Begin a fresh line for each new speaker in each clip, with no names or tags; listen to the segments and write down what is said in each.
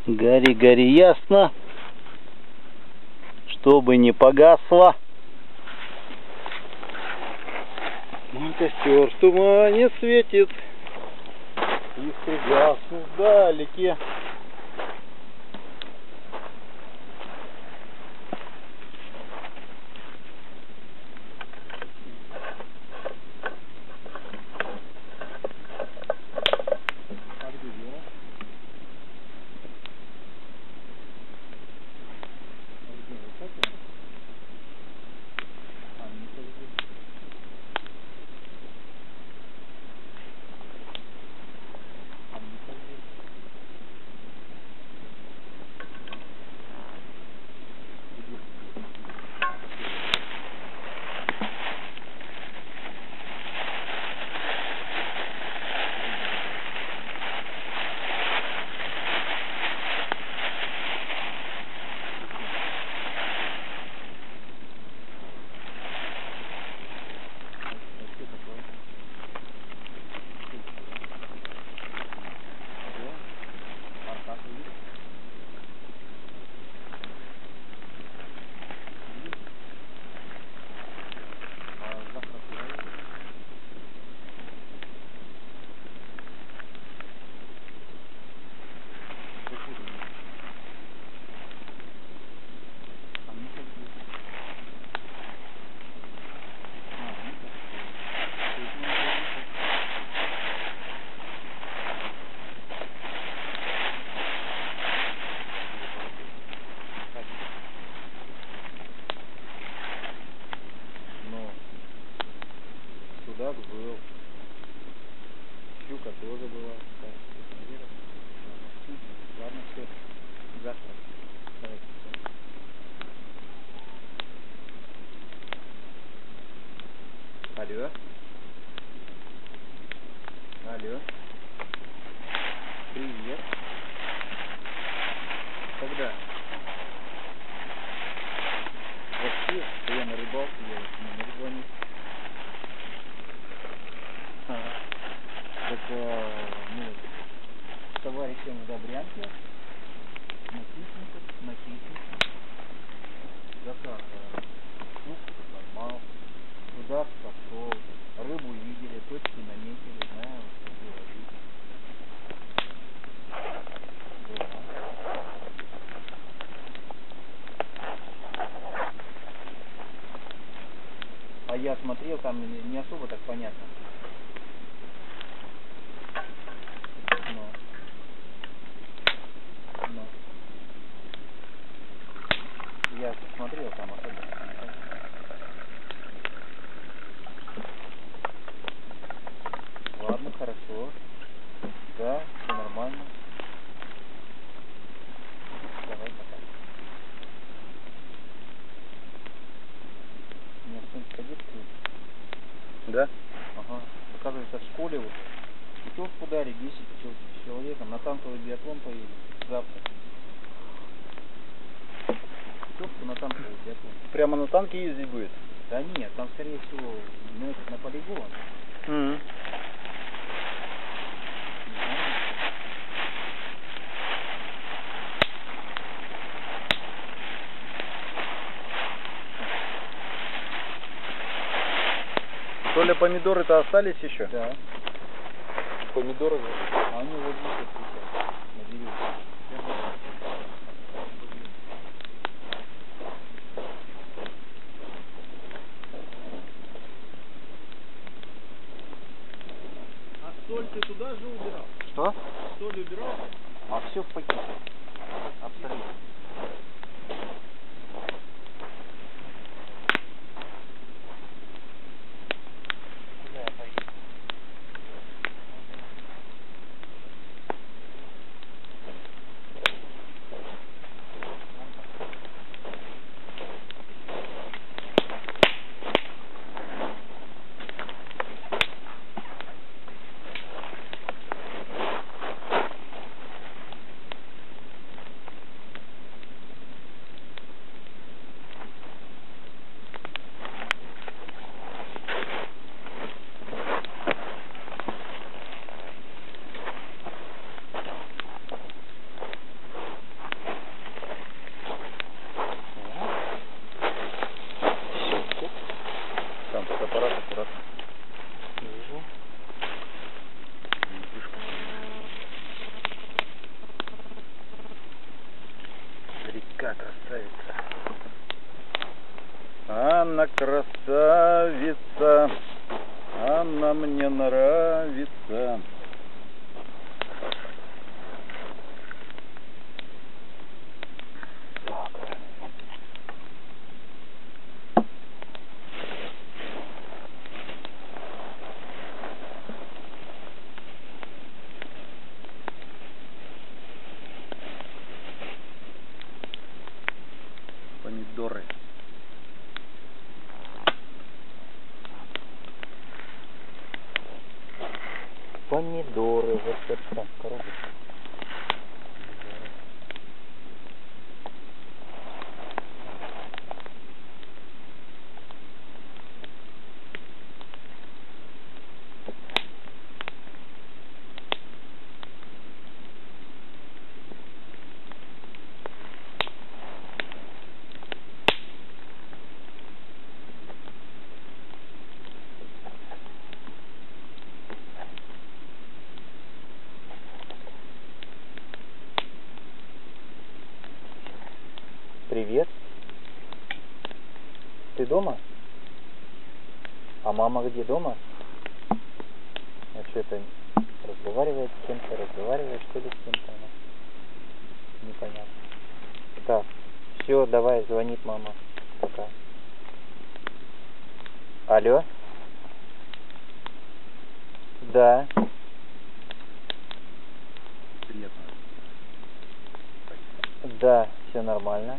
Гори, гори ясно, чтобы не погасло. Костер в тумане светит, искры гаснут вдалеке. Судак был, щука тоже была. Ладно, все, завтра. Давайте. Алло. Алло. Привет. Когда? Вообще, я на рыбалке, я не звоню. Так, ну, с товарищем в Добрянке, на Хищниках, заказ суп, нормал, судак сошел, рыбу видели, точки наметили, знаем, что делать. А я смотрел, там не особо так понятно. Я посмотрел, там особо. Ладно, хорошо. Да, все нормально. Давай пока. У меня сын ходит. Да? Ага. Оказывается, в школе вот путевку дали 10 человекам на танковый биатлон поедет завтра. На танковый биатлон. Прямо на танке ездить будет? Да нет, там скорее всего на полигон. Толя, помидоры-то остались еще? Да. Помидоры? А они вот здесь вот на деревьях. Соль ты туда же убирал? Что? Соль убирал? А все в пакете. Абсолютно. Куда я поеду? красавица, она мне нравится. Помидоры. Помидоры, вот это коробочка. Привет. Ты дома? А мама где, дома? А что-то разговаривает с кем-то, разговаривает что ли с кем-то она? Непонятно. Так, все, давай, звонит мама. Пока. Алло? Да. Приятно. Да, все нормально.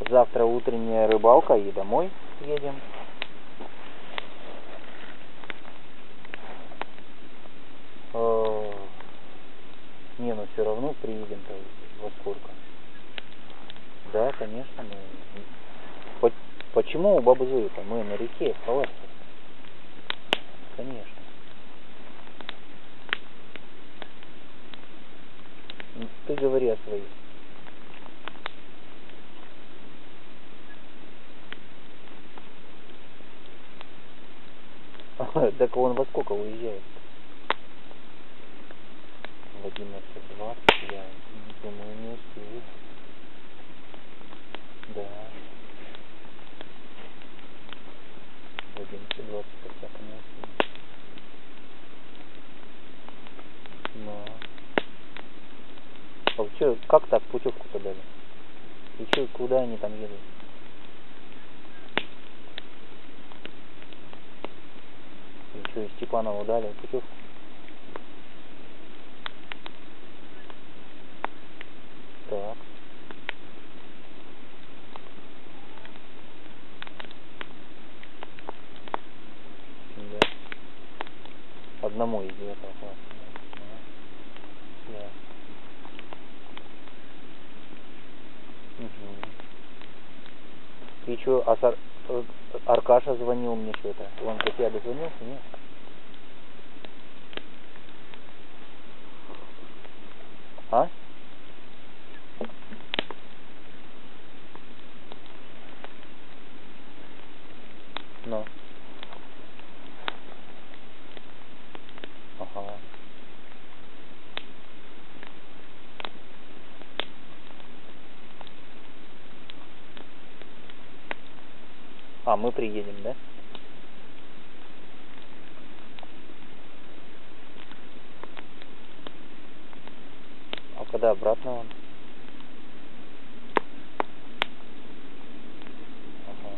Завтра утренняя рыбалка и домой едем. Не, ну все равно приедем-то во сколько? Да, конечно, мы... Почему у бабы Зои-то? Мы на реке, в палатке. Конечно. Ты говори о своих. Так он во сколько уезжает? В 11:20, я думаю, не успею. Да. В 11:20 так всяко не успею. Но... А что, как так путевку-то дали? И что, куда они там едут? И что, Степанову дали путевку? Так. Да. Одному из 9 класса. Да. Да. Угу. И что, Аркаша звонил мне что-то. Он до тебя дозвонился, нет? А? Ну. Ага. А, мы приедем, да? А когда обратно он? Ага.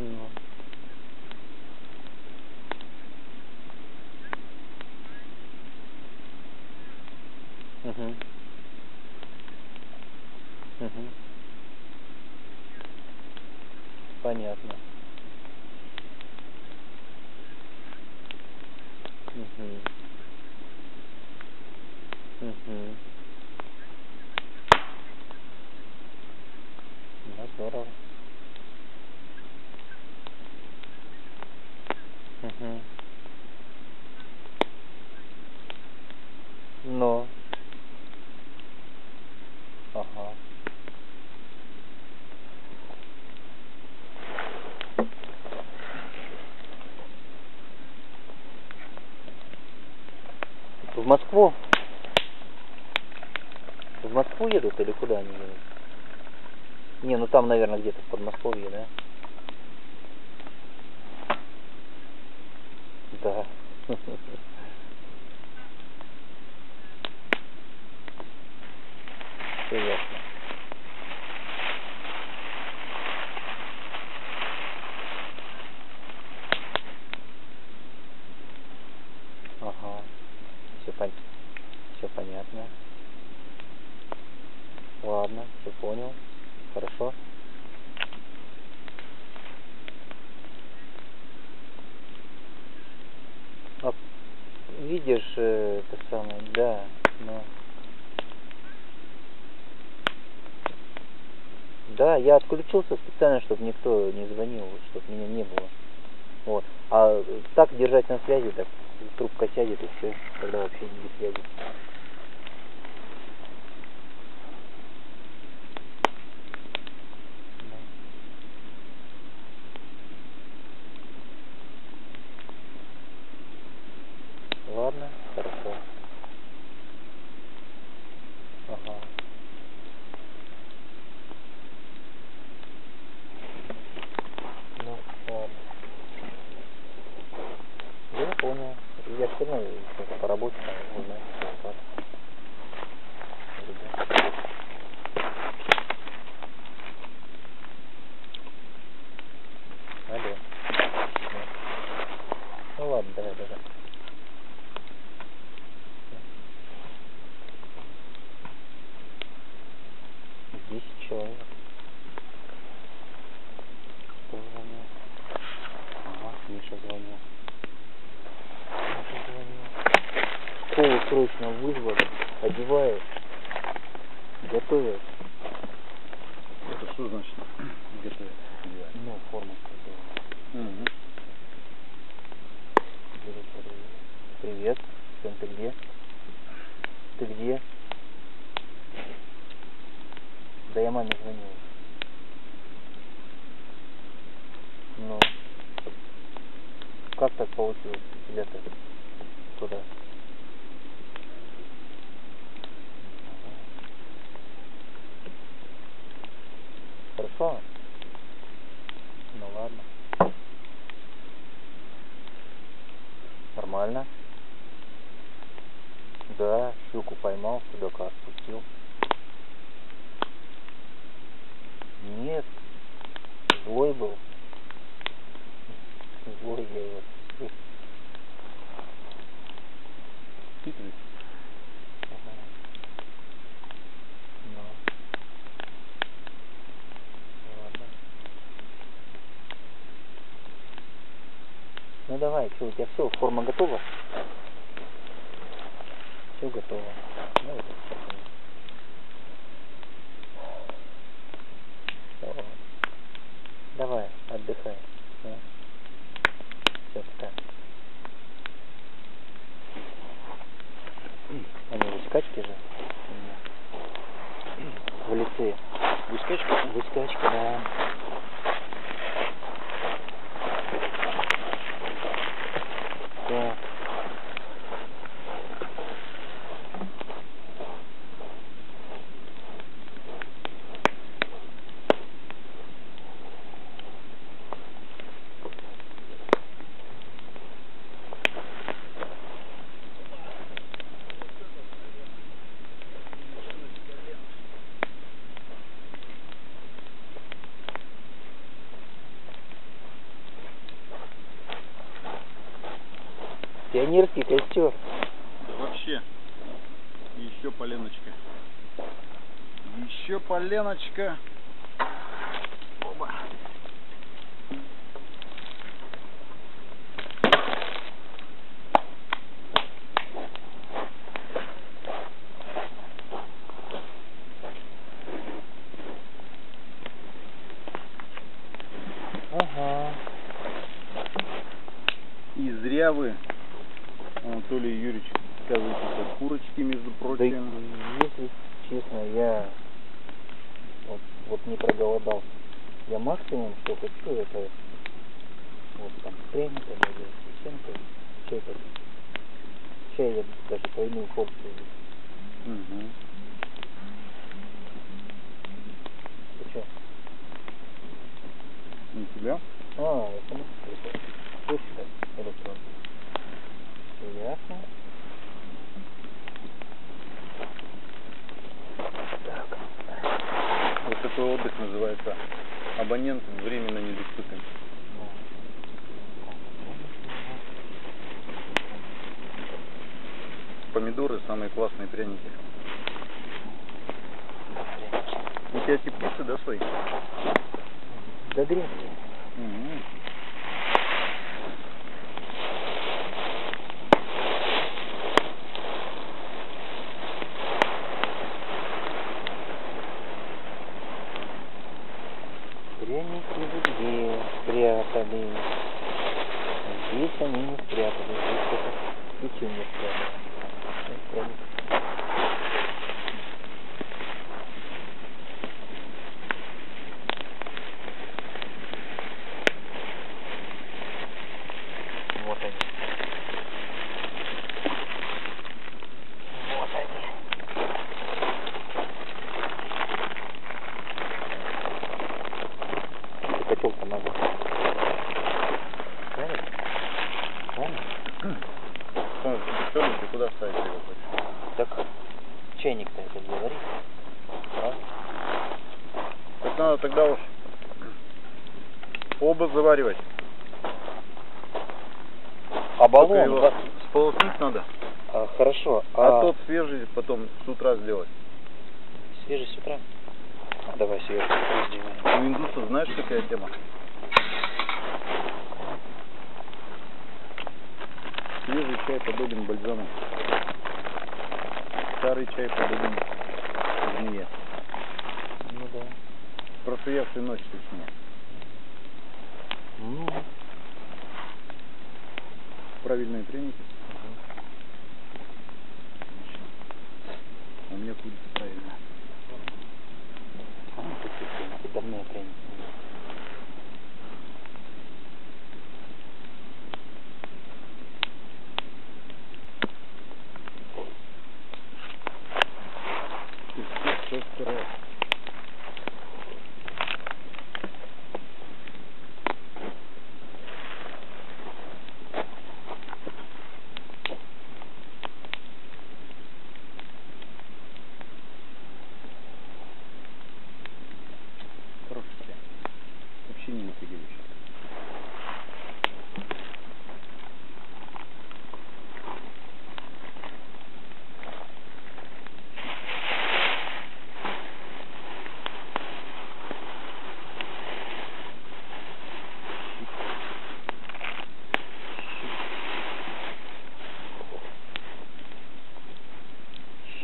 Ну. Угу. Угу. Понятно. Угу. Угу. Ну, здорово. Угу. Ну. Ага. Москву? В Москву едут или куда они едут? Не, ну там, наверное, где-то в Подмосковье, да? Да. Все ясно. Ага. Все понятно. Ладно, все понял. Хорошо. А, видишь, это самое, да, но... Да, я отключился специально, чтобы никто не звонил, чтобы меня не было. Вот. А так держать на связи, так трубка сядет и все, тогда вообще не без связи. Ладно, хорошо. Ага. Ну, ладно. Я понял. Я все равно по работе там узнаю, что как. Алло. Ну ладно, давай. 10 человек. Кто звонил? Ага, Миша звонил. Школу срочно вызвали, одевают, готовят.
Это что значит? Готовят.
Ну, форму готовят.
Угу.
Привет. Сын, ты где? Ты где? Да я маме звонил. Ну, как так получилось? Тебя-то куда? Хорошо? Ну ладно. Нормально? Да, щуку поймал, судака отпустил. Нет, злой был. Злой я его отпустил.
Хитрый.
Ага. Ну, ладно. Ну давай, что, у тебя все, форма готова? Все готово. Ну вот, все. Давай, отдыхай. Ну. Все, пока. Они в скачке же? В лицее.
Выскочка?
Выскочка, да. Так. Пионерский костер.
Да вообще. Еще поленочка. Еще поленочка. Оба.
Ага.
И зря вы, Анатолий Юрьевич, отказываетесь от курочки, между
Да,
прочим.
если честно, я вот не проголодался. Я максимум, что хочу, это вот там с пряниками или с чем-то, чай попить. чай я даже двойную порцию.
Угу.
Ты что?
У тебя?
Это мы прикольно. Слышишь, как электрон? Ясно. Так.
Вот такой отдых называется абонент временно недоступен. Помидоры самые классные пряники. У тебя теплицы, да, свои?
Да грязь.
Угу.
Пряники где спрятали? Здесь они не спрятали. Здесь только печенье спрятали. Здесь пряники. Вот они. Вот они. И котел-то надо. Правильно? Правильно?
Что ты куда ставить его хочешь?
Так чайник-то это где варить? А?
Так надо тогда уж оба заваривать.
А
Только
баллон?
его сполоснуть надо.
Хорошо.
А тот свежий потом с утра сделать.
Свежий с утра? Давай сверху сделаем.
У индусов знаешь какая тема? Свежий чай подобен бальзаму. Старый чай подобен змее.
Ну да.
Простоявшую ночь точнее. Правильные пряники. У меня курица правильная.
Какие пряники? Давные пряники.
Все второе. Хороший чай. Вообще не натягивающий.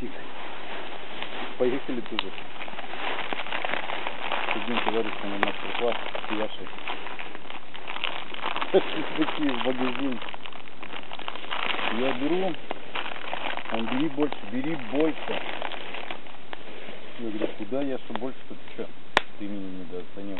Щик. Поехали тоже. Один товарищ на мастер-класс с Яшей. Такие в магазин. Я беру, он бери больше. Я говорю, куда Яша больше, ты что? Ты меня недооценил.